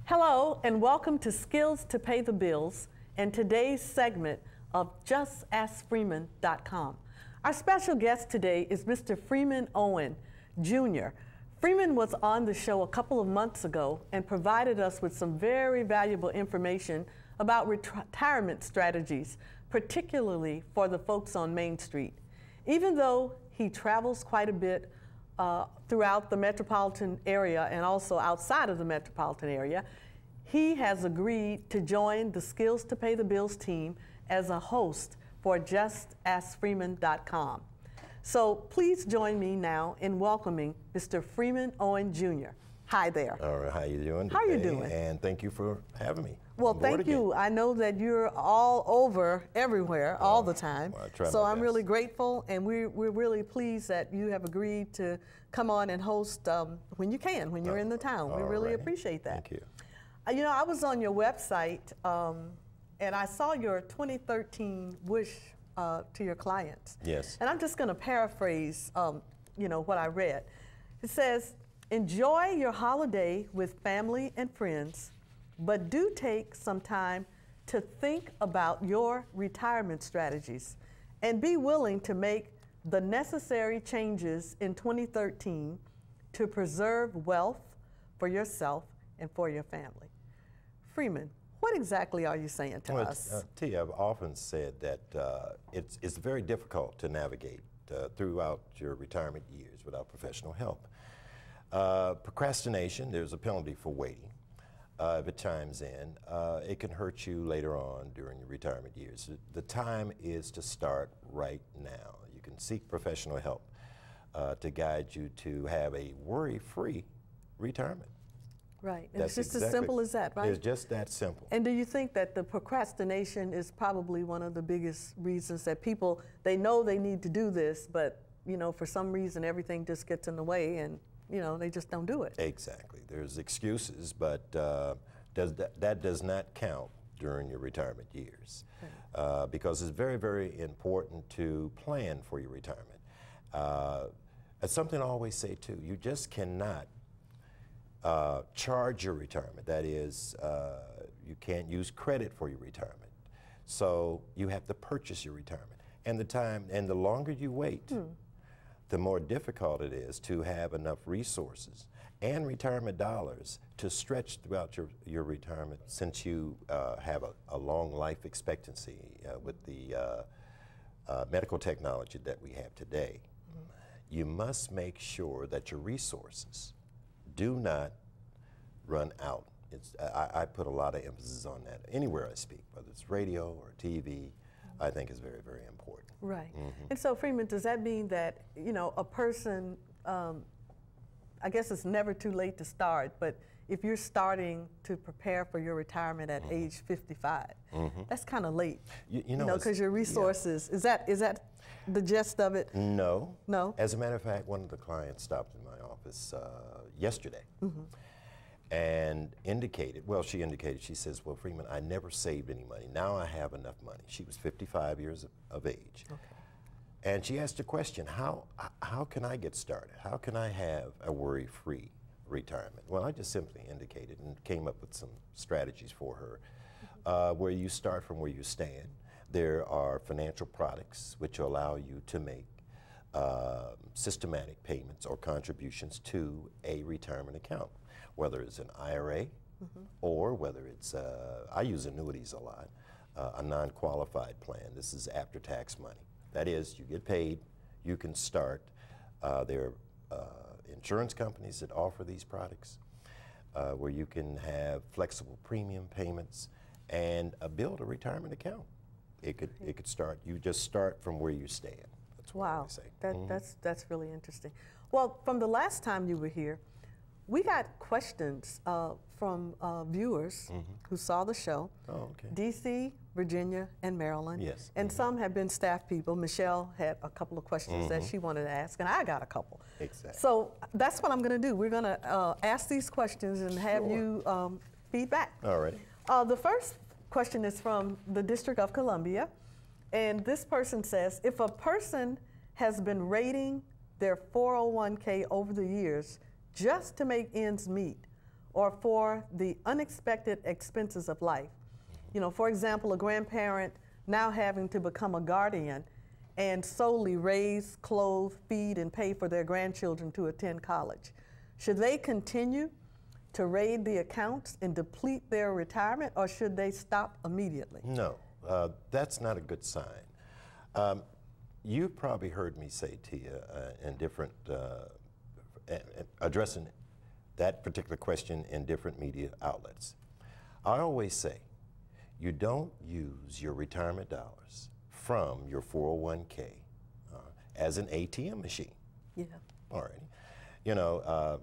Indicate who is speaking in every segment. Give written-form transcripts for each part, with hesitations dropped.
Speaker 1: Hello and welcome to Skills to Pay the Bills and today's segment of JustAskFreeman.com. Our special guest today is Mr. Freeman Owen, Jr. Freeman was on the show a couple of months ago and provided us with some very valuable information about retirement strategies, particularly for the folks on Main Street. Even though he travels quite a bit throughout the metropolitan area and also outside of the metropolitan area, he has agreed to join the Skills to Pay the Bills team as a host for JustAskFreeman.com. So please join me now in welcoming Mr. Freeman Owen Jr. Hi there.
Speaker 2: All right, how you doing today?
Speaker 1: How are you doing?
Speaker 2: And thank you for having me.
Speaker 1: Well, thank you. I know that you're all over, everywhere, all the time.
Speaker 2: Well,
Speaker 1: so I'm really grateful, and we're really pleased that you have agreed to come on and host when you can, when you're in the town. We really appreciate that.
Speaker 2: Thank you.
Speaker 1: You know, I was on your website, and I saw your 2013 wish to your clients.
Speaker 2: Yes.
Speaker 1: And I'm just going to paraphrase, you know, what I read. It says, enjoy your holiday with family and friends, but do take some time to think about your retirement strategies and be willing to make the necessary changes in 2013 to preserve wealth for yourself and for your family. Freeman, what exactly are you saying to us?
Speaker 2: T, I've often said that it's very difficult to navigate throughout your retirement years without professional help. Procrastination, there's a penalty for waiting. If it chimes in, it can hurt you later on during your retirement years. The time is to start right now. You can seek professional help to guide you to have a worry-free retirement.
Speaker 1: Right, and it's just as simple as that, right?
Speaker 2: It's just that simple.
Speaker 1: And do you think that the procrastination is probably one of the biggest reasons that people, they know they need to do this, but you know, for some reason everything just gets in the way and you know, they just don't do it?
Speaker 2: Exactly. There's excuses, but that does not count during your retirement years, because it's very, very important to plan for your retirement. It's something I always say too, you just cannot charge your retirement. That is, you can't use credit for your retirement. So you have to purchase your retirement. And the longer you wait, the more difficult it is to have enough resources and retirement dollars to stretch throughout your retirement, since you have a long life expectancy with the medical technology that we have today. You must make sure that your resources do not run out. I put a lot of emphasis on that anywhere I speak, whether it's radio or TV. I think is very, very important.
Speaker 1: Right. And so, Freeman, does that mean that, you know, a person, I guess it's never too late to start, but if you're starting to prepare for your retirement at age 55, that's kind of late, you know, because your resources, is that the gist of it?
Speaker 2: No.
Speaker 1: No?
Speaker 2: As a matter of fact, one of the clients stopped in my office yesterday and she indicated, she says, well, Freeman, I never saved any money. Now I have enough money. She was 55 years of age. Okay. And she asked a question, how can I get started? How can I have a worry-free retirement? Well, I just simply indicated and came up with some strategies for her where you start from where you stand. There are financial products which allow you to make systematic payments or contributions to a retirement account, whether it's an IRA or whether it's, I use annuities a lot, a non-qualified plan. This is after-tax money. That is, you get paid, you can start. There are insurance companies that offer these products where you can have flexible premium payments and build a retirement account. It could start, you just start from where you stand. That's what I say.
Speaker 1: That's really interesting. Well, from the last time you were here, we got questions from viewers who saw the show.
Speaker 2: Oh, okay.
Speaker 1: DC, Virginia, and Maryland.
Speaker 2: Yes.
Speaker 1: And some have been staff people. Michelle had a couple of questions that she wanted to ask, and I got a couple.
Speaker 2: Exactly.
Speaker 1: So that's what I'm going to do. We're going to ask these questions and have you feedback.
Speaker 2: All right.
Speaker 1: The first question is from the District of Columbia, and this person says, if a person has been rating their 401k over the years just to make ends meet, or for the unexpected expenses of life. You know, for example, a grandparent now having to become a guardian and solely raise, clothe, feed, and pay for their grandchildren to attend college. Should they continue to raid the accounts and deplete their retirement, or should they stop immediately?
Speaker 2: No, that's not a good sign. You've probably heard me say to you in different, addressing that particular question in different media outlets. I always say, you don't use your retirement dollars from your 401k as an ATM machine.
Speaker 1: Yeah.
Speaker 2: All right. You know,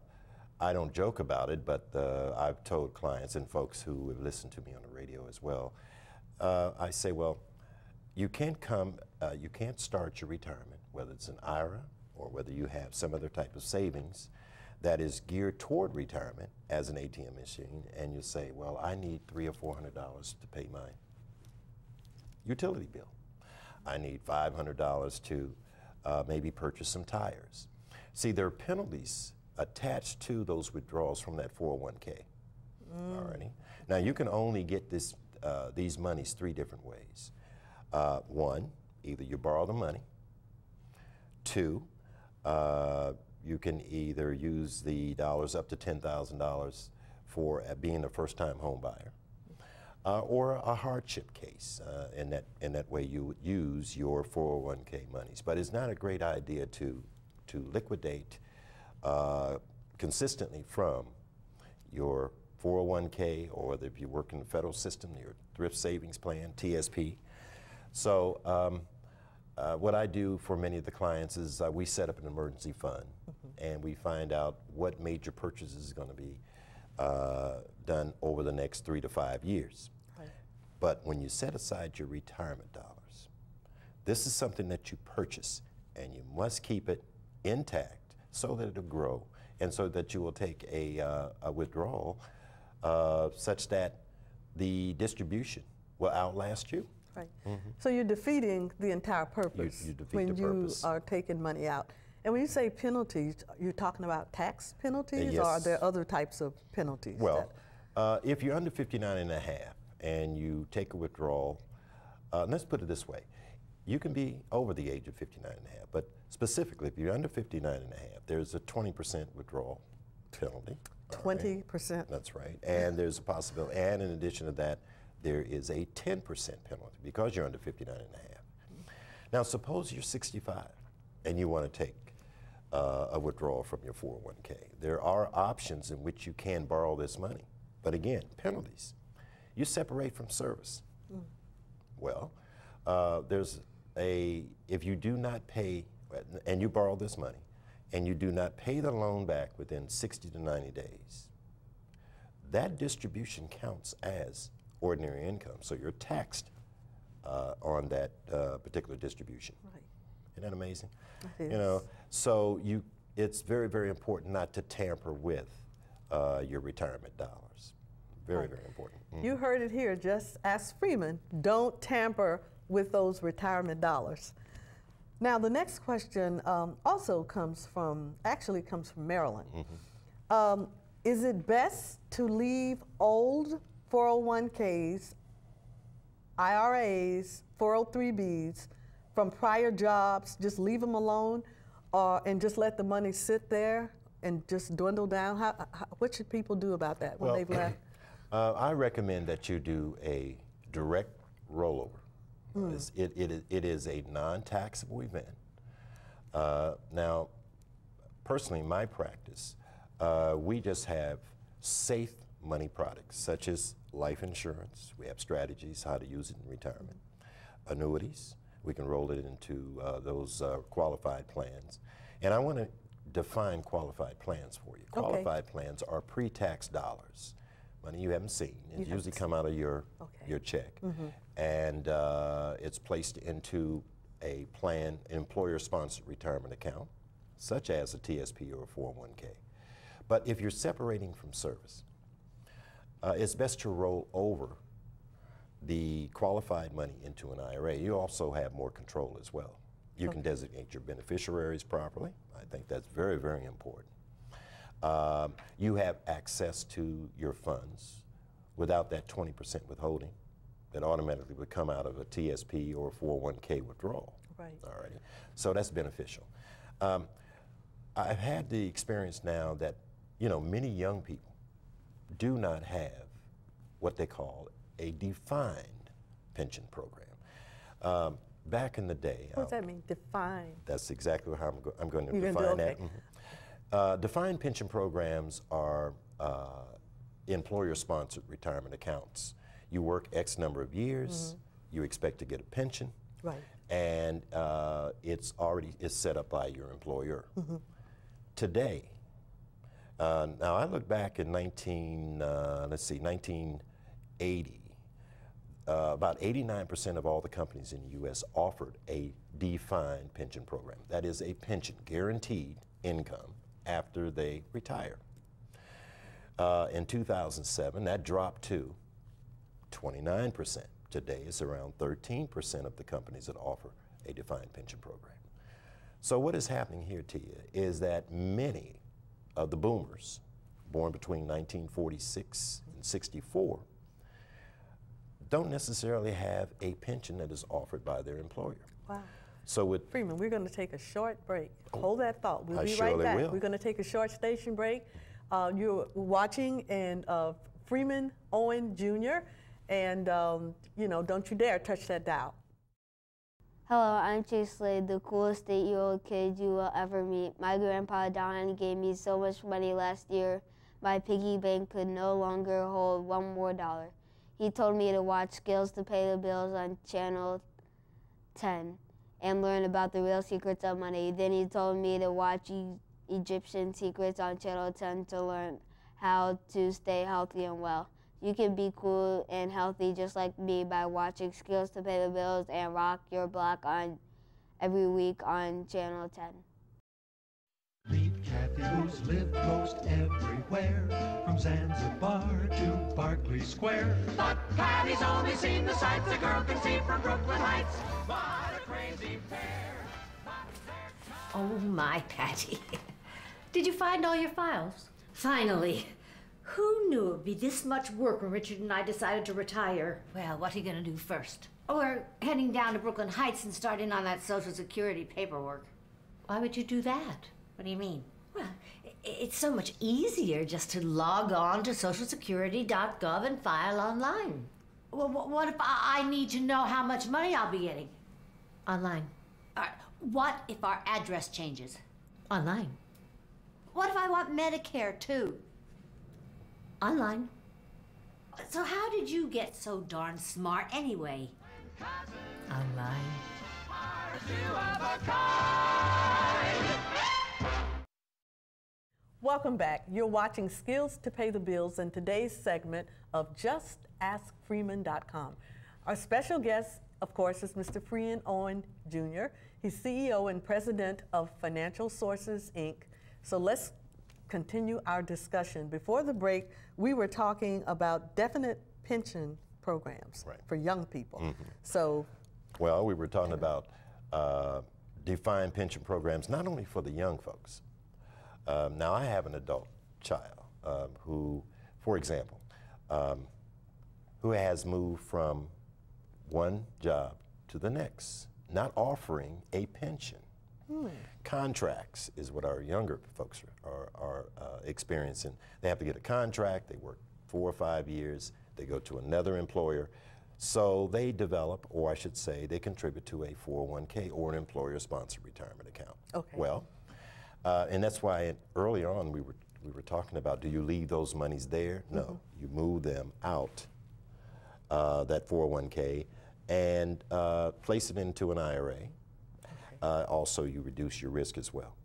Speaker 2: I don't joke about it, but I've told clients and folks who have listened to me on the radio as well, I say, well, you can't start your retirement, whether it's an IRA or whether you have some other type of savings that is geared toward retirement as an ATM machine, and you say, well, I need $300 or $400 to pay my utility bill. I need $500 to maybe purchase some tires. See, there are penalties attached to those withdrawals from that 401k. Alrighty. Now, you can only get these monies 3 different ways. 1, either you borrow the money. 2, you can either use the dollars up to $10,000 for being a first-time home buyer, or a hardship case. In that way, you would use your 401k monies. But it's not a great idea to liquidate consistently from your 401k, or if you work in the federal system, your thrift savings plan, TSP. So what I do for many of the clients is we set up an emergency fund, and we find out what major purchases is going to be done over the next 3 to 5 years. Right. But when you set aside your retirement dollars, this is something that you purchase, and you must keep it intact so that it'll grow, and so that you will take a withdrawal such that the distribution will outlast you.
Speaker 1: Right. So you're defeating the entire purpose
Speaker 2: you defeat
Speaker 1: when
Speaker 2: the purpose.
Speaker 1: You are taking money out. And when you say penalties, you're talking about tax penalties,
Speaker 2: yes.
Speaker 1: or are there other types of penalties?
Speaker 2: Well, if you're under 59 and a half and you take a withdrawal, let's put it this way. You can be over the age of 59 and a half, but specifically if you're under 59 and a half, there's a 20% withdrawal penalty.
Speaker 1: 20%?
Speaker 2: Right. That's right. And there's a possibility, and in addition to that, there is a 10% penalty because you're under 59 and a half. Now, suppose you're 65 and you want to take a withdrawal from your 401k. There are options in which you can borrow this money. But again, penalties. You separate from service. Well, if you do not pay, and you borrow this money, and you do not pay the loan back within 60 to 90 days, that distribution counts as ordinary income. So you're taxed on that particular distribution. Right. Isn't that amazing?
Speaker 1: It is.
Speaker 2: You know, so it's very, very important not to tamper with your retirement dollars. Very, very important.
Speaker 1: You heard it here. Just ask Freeman. Don't tamper with those retirement dollars. Now, the next question also comes from Maryland. Is it best to leave old 401ks, IRAs, 403bs from prior jobs, just leave them alone, and just let the money sit there and just dwindle down? What should people do about that when they've left?
Speaker 2: I recommend that you do a direct rollover. It is a non-taxable event. Now, personally, my practice, we just have safe money products such as life insurance. We have strategies how to use it in retirement. Annuities, we can roll it into those qualified plans. And I want to define qualified plans for you. Qualified plans are pre-tax dollars, money you haven't seen. It usually come out of your check. And it's placed into a plan, employer-sponsored retirement account, such as a TSP or a 401k. But if you're separating from service, it's best to roll over the qualified money into an IRA. You also have more control as well. You can designate your beneficiaries properly. I think that's very, very important. You have access to your funds without that 20% withholding that automatically would come out of a TSP or a 401k withdrawal.
Speaker 1: Right.
Speaker 2: All right. So that's beneficial. I've had the experience now that, you know, many young people do not have what they call a defined pension program. Back in the day.
Speaker 1: What does that mean, defined?
Speaker 2: That's exactly how I'm going to
Speaker 1: You're
Speaker 2: define
Speaker 1: gonna do,
Speaker 2: that.
Speaker 1: okay.
Speaker 2: Defined pension programs are employer-sponsored retirement accounts. You work X number of years, you expect to get a pension,
Speaker 1: Right.
Speaker 2: and it's set up by your employer. Today, now I look back in 1980, about 89% of all the companies in the U.S. offered a defined pension program. That is a pension, guaranteed income after they retire. In 2007, that dropped to 29%. Today, it's around 13% of the companies that offer a defined pension program. So what is happening here, Tia, is that many of the boomers born between 1946 and 64 don't necessarily have a pension that is offered by their employer.
Speaker 1: Wow.
Speaker 2: So with
Speaker 1: Freeman, we're going to take a short break. Hold that thought. We'll
Speaker 2: I
Speaker 1: be
Speaker 2: surely
Speaker 1: right back.
Speaker 2: will.
Speaker 1: We're going to take a short station break. You're watching and Freeman Owen Jr. And, you know, don't you dare touch that dial.
Speaker 3: Hello, I'm Chase Slade, the coolest 8-year-old kid you will ever meet. My grandpa Don gave me so much money last year, my piggy bank could no longer hold $1 more. He told me to watch Skills to Pay the Bills on Channel 10 and learn about the real secrets of money. Then he told me to watch Egyptian Secrets on Channel 10 to learn how to stay healthy and well. You can be cool and healthy just like me by watching Skills to Pay the Bills and Rock Your Block on every week on Channel 10.
Speaker 4: Meet Kathy, who's lived most everywhere, from Zanzibar to Berkeley Square.
Speaker 5: But Patty's only seen the sights a girl can see from Brooklyn Heights. What a crazy pair.
Speaker 6: Oh my, Patty. Did you find all your files? Finally. Who knew it'd be this much work when Richard and I decided to retire? Well, what are you gonna do first? Or heading down to Brooklyn Heights and starting on that Social Security paperwork. Why would you do that? What do you mean? Well, it's so much easier just to log on to socialsecurity.gov and file online. Well, what if I need to know how much money I'll be getting? Online. What if our address changes? Online. What if I want Medicare too? Online. So how did you get so darn smart anyway? Online.
Speaker 1: Welcome back. You're watching Skills to Pay the Bills in today's segment of JustAskFreeman.com. Our special guest, of course, is Mr. Freeman Owen Jr. He's CEO and president of Financial Sources, Inc. So let's continue our discussion. Before the break, we were talking about definite pension programs for young people. So,
Speaker 2: well, we were talking about defined pension programs, not only for the young folks. Now, I have an adult child who, for example, who has moved from one job to the next, not offering a pension. Contracts is what our younger folks are experiencing. They have to get a contract, they work 4 or 5 years, they go to another employer. So they develop, or I should say, they contribute to a 401k or an employer-sponsored retirement account.
Speaker 1: Okay.
Speaker 2: Well, and that's why early on we were talking about, do you leave those monies there? No, you move them out, that 401k, and place it into an IRA. Also, you reduce your risk as well.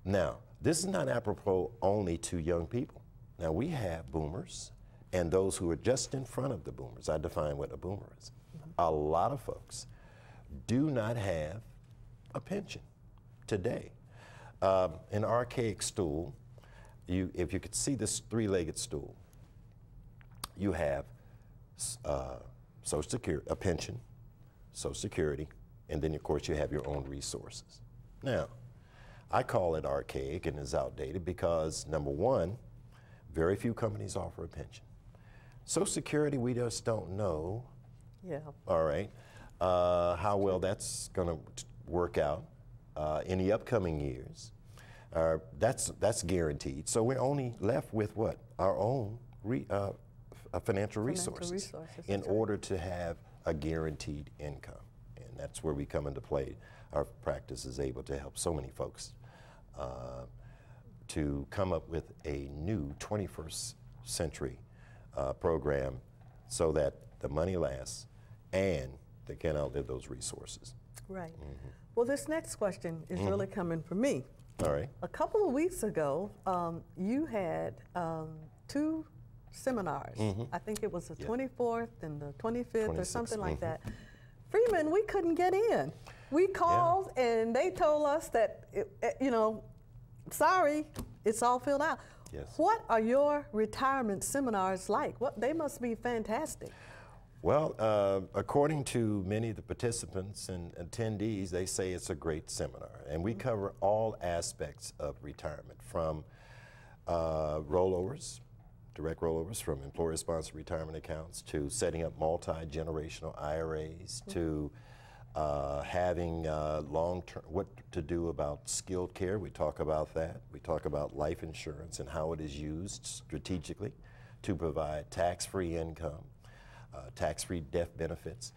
Speaker 2: Now, this is not apropos only to young people. Now, we have boomers and those who are just in front of the boomers. I define what a boomer is. A lot of folks do not have a pension today. An archaic stool, if you could see this 3-legged stool, you have Social Security, a pension, Social Security, and then of course you have your own resources. Now, I call it archaic and is outdated because, number one, very few companies offer a pension. Social Security, we just don't know,
Speaker 1: Yeah.
Speaker 2: all right, how well that's going to work out in the upcoming years. That's guaranteed. So we're only left with what? Our own financial resources in order to have a guaranteed income. And that's where we come into play. Our practice is able to help so many folks to come up with a new 21st century program so that the money lasts and they can outlive those resources.
Speaker 1: Right. Well, this next question is really coming from me.
Speaker 2: All right.
Speaker 1: A couple of weeks ago, you had 2 seminars. I think it was the 24th and the 25th or something like that. Freeman, we couldn't get in. We called and they told us that, sorry, it's all filled out.
Speaker 2: Yes.
Speaker 1: What are your retirement seminars like? They must be fantastic.
Speaker 2: Well, according to many of the participants and attendees, they say it's a great seminar. And we cover all aspects of retirement, from rollovers, direct rollovers from employer-sponsored retirement accounts, to setting up multi-generational IRAs, to having long-term, what to do about skilled care. We talk about that. We talk about life insurance and how it is used strategically to provide tax-free income, tax-free death benefits.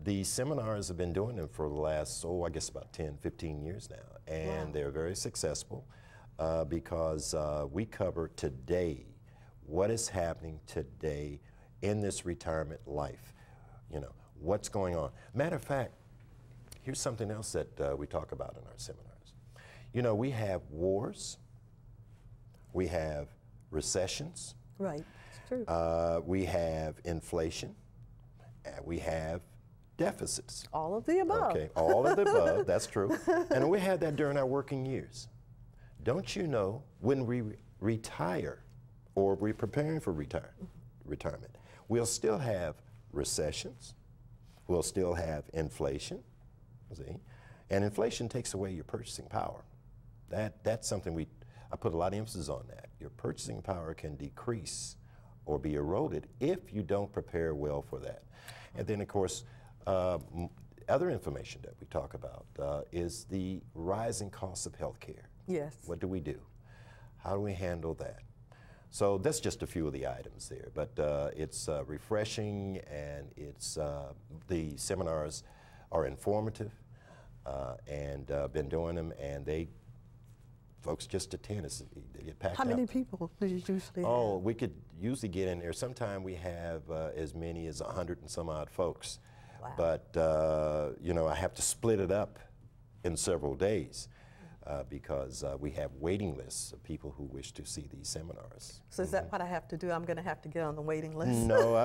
Speaker 2: These seminars have been doing them for the last, I guess about 10, 15 years now. And they're very successful because we cover today, what is happening today in this retirement life. What's going on. Matter of fact, here's something else that we talk about in our seminars. We have wars, we have recessions.
Speaker 1: Right, it's true.
Speaker 2: We have inflation, and we have deficits.
Speaker 1: All of the above.
Speaker 2: Okay, all of the above, that's true. And we had that during our working years. Don't you know, when we retire, or we're preparing for retirement, we'll still have recessions, we'll still have inflation, see? And inflation takes away your purchasing power. That's something I put a lot of emphasis on that. Your purchasing power can decrease or be eroded if you don't prepare well for that. And then, of course, other information that we talk about is the rising costs of health care.
Speaker 1: Yes.
Speaker 2: What do we do? How do we handle that? So that's just a few of the items there, but it's refreshing, and it's the seminars are informative, and been doing them, and folks just attend. They get packed
Speaker 1: How many
Speaker 2: out.
Speaker 1: people do you usually have?
Speaker 2: Oh, we could usually get in there. Sometimes we have as many as 100 and some odd folks.
Speaker 1: Wow.
Speaker 2: But, I have to split it up in several days because we have waiting lists of people who wish to see these seminars.
Speaker 1: So is that what I have to do? I'm going to have to get on the waiting list?
Speaker 2: No,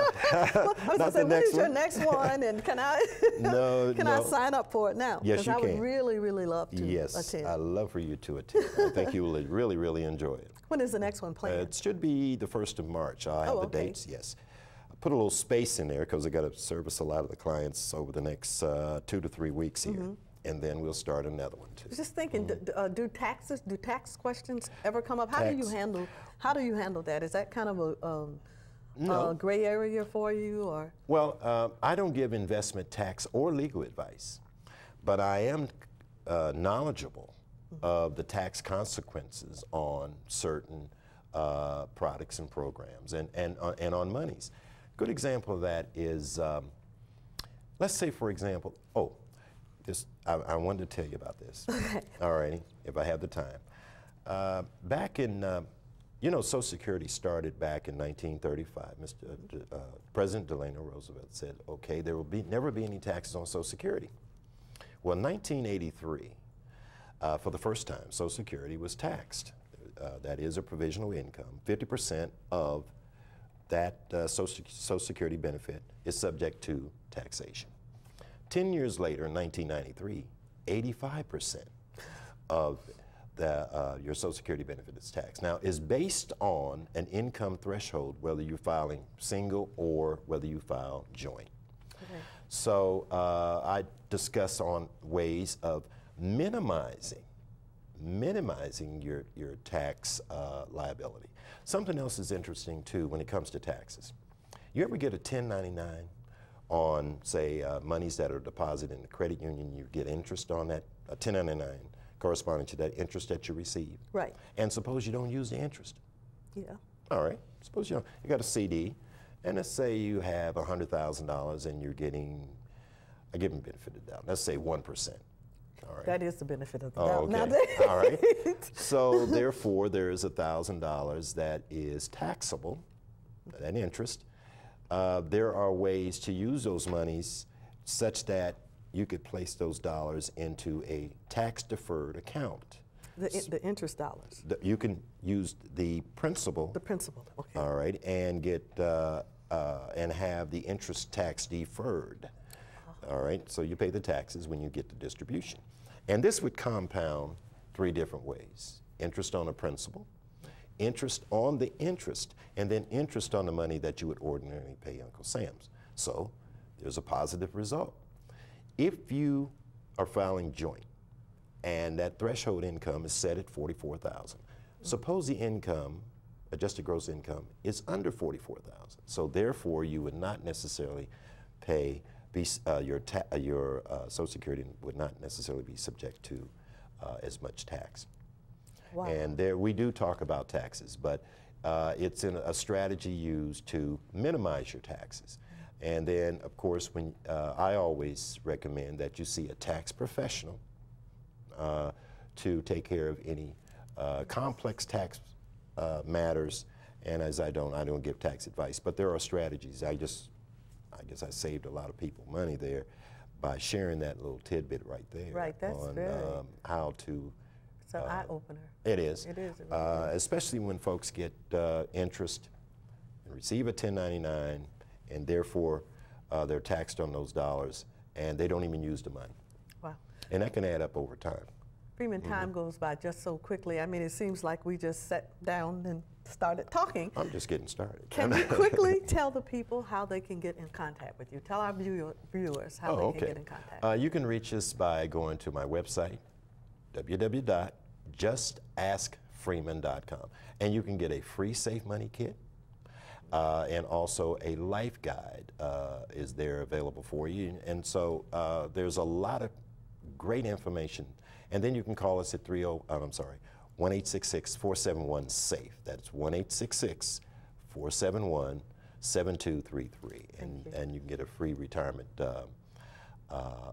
Speaker 2: not the
Speaker 1: when
Speaker 2: next
Speaker 1: is your
Speaker 2: one.
Speaker 1: next one, and can I can I sign up for it now?
Speaker 2: Yes, you
Speaker 1: I would
Speaker 2: can.
Speaker 1: really, really love to
Speaker 2: Yes,
Speaker 1: attend.
Speaker 2: I'd love for you to attend. I think you will really, really enjoy it.
Speaker 1: When is the next one planned?
Speaker 2: It should be the 1st of March. I have the
Speaker 1: okay.
Speaker 2: dates, yes. I put a little space in there because I got to service a lot of the clients over the next 2 to 3 weeks here. And then we'll start another one too.
Speaker 1: Just thinking, do tax questions ever come up? How do you handle that? Is that kind of a gray area for you, or?
Speaker 2: Well, I don't give investment, tax, or legal advice, but I am knowledgeable of the tax consequences on certain products and programs, and on monies. Good example of that is, let's say, for example, I wanted to tell you about this. All righty, if I have the time. Back in, Social Security started back in 1935. President Delano Roosevelt said, okay, there will never be any taxes on Social Security. Well, in 1983, for the first time, Social Security was taxed. That is a provisional income. 50% of that Social Security benefit is subject to taxation. 10 years later, in 1993, 85% of your Social Security benefit is taxed. Now, it's based on an income threshold, whether you're filing single or whether you file joint. Okay. So I discuss on ways of minimizing minimizing your tax liability. Something else is interesting too when it comes to taxes. You ever get a 1099 on, say, monies that are deposited in the credit union? You get interest on that, a 1099 corresponding to that interest that you receive.
Speaker 1: Right.
Speaker 2: And suppose you don't use the interest.
Speaker 1: Yeah.
Speaker 2: All right. Suppose you got a CD, and let's say you have $100,000 and you're getting, I give them benefit of the doubt, let's say 1%. All right.
Speaker 1: That is the benefit of the
Speaker 2: Oh,
Speaker 1: doubt.
Speaker 2: okay.
Speaker 1: Now
Speaker 2: All right. So therefore, there is $1,000 that is taxable, that interest. There are ways to use those monies such that you could place those dollars into a tax-deferred account.
Speaker 1: The interest dollars.
Speaker 2: You can use the principal.
Speaker 1: The principal. Okay.
Speaker 2: All right, and get and have the interest tax deferred. All right, so you pay the taxes when you get the distribution. And this would compound 3 different ways: interest on the principal, interest on the interest, and then interest on the money that you would ordinarily pay Uncle Sam's. So there's a positive result. If you are filing joint and that threshold income is set at $44,000, suppose the income, adjusted gross income, is under $44,000. So therefore, you would not necessarily pay your Social Security would not necessarily be subject to as much tax.
Speaker 1: Wow.
Speaker 2: And there we do talk about taxes, but it's in a strategy used to minimize your taxes. And then, of course, when I always recommend that you see a tax professional to take care of any complex tax matters. And as I don't give tax advice, but there are strategies. I guess I saved a lot of people money there by sharing that little tidbit right there.
Speaker 1: Right, that's
Speaker 2: on
Speaker 1: very.
Speaker 2: how to.
Speaker 1: It's an eye opener.
Speaker 2: It is.
Speaker 1: It is. It really is.
Speaker 2: Especially when folks get interest and receive a 1099, and therefore they're taxed on those dollars, and they don't even use the money.
Speaker 1: Wow.
Speaker 2: And that can add up over time.
Speaker 1: Freeman, time goes by just so quickly. I mean, it seems like we just sat down and started talking.
Speaker 2: I'm just getting started.
Speaker 1: Can you quickly tell the people how they can get in contact with you? Tell our viewers how they can get in contact.
Speaker 2: You can reach us by going to my website, www.justaskfreeman.com. And you can get a free Safe Money Kit. And also a life guide is there available for you. And so there's a lot of great information. And then you can call us at 1-866-471-SAFE. That's 1-866-471-7233. And you can get a free retirement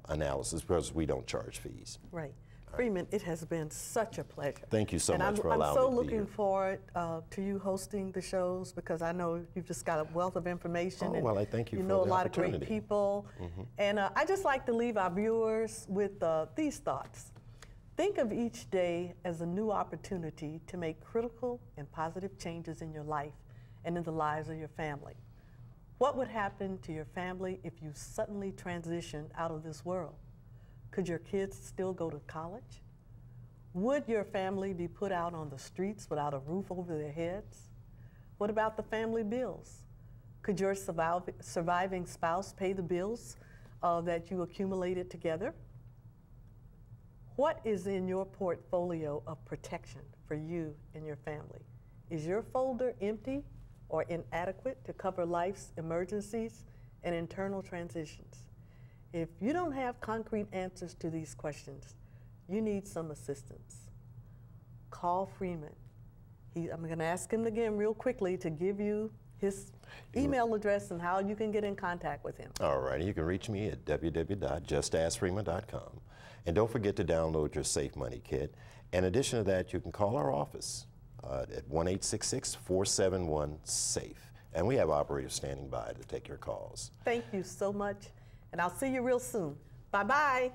Speaker 2: analysis because we don't charge fees.
Speaker 1: Right. Freeman, it has been such a pleasure.
Speaker 2: Thank you so much for allowing me to be here.
Speaker 1: I'm so looking forward to you hosting the shows because I know you've just got a wealth of information.
Speaker 2: Oh, well, I thank you for the
Speaker 1: know a lot of
Speaker 2: opportunity.
Speaker 1: great people. And I just like to leave our viewers with these thoughts. Think of each day as a new opportunity to make critical and positive changes in your life and in the lives of your family. What would happen to your family if you suddenly transitioned out of this world? Could your kids still go to college? Would your family be put out on the streets without a roof over their heads? What about the family bills? Could your surviving spouse pay the bills that you accumulated together? What is in your portfolio of protection for you and your family? Is your folder empty or inadequate to cover life's emergencies and internal transitions? If you don't have concrete answers to these questions, you need some assistance. Call Freeman. I'm going to ask him again real quickly to give you his email address and how you can get in contact with him. All right, you can reach me at www.justaskfreeman.com. And don't forget to download your Safe Money Kit. In addition to that, you can call our office at 1-866-471-SAFE. And we have operators standing by to take your calls. Thank you so much. And I'll see you real soon. Bye-bye.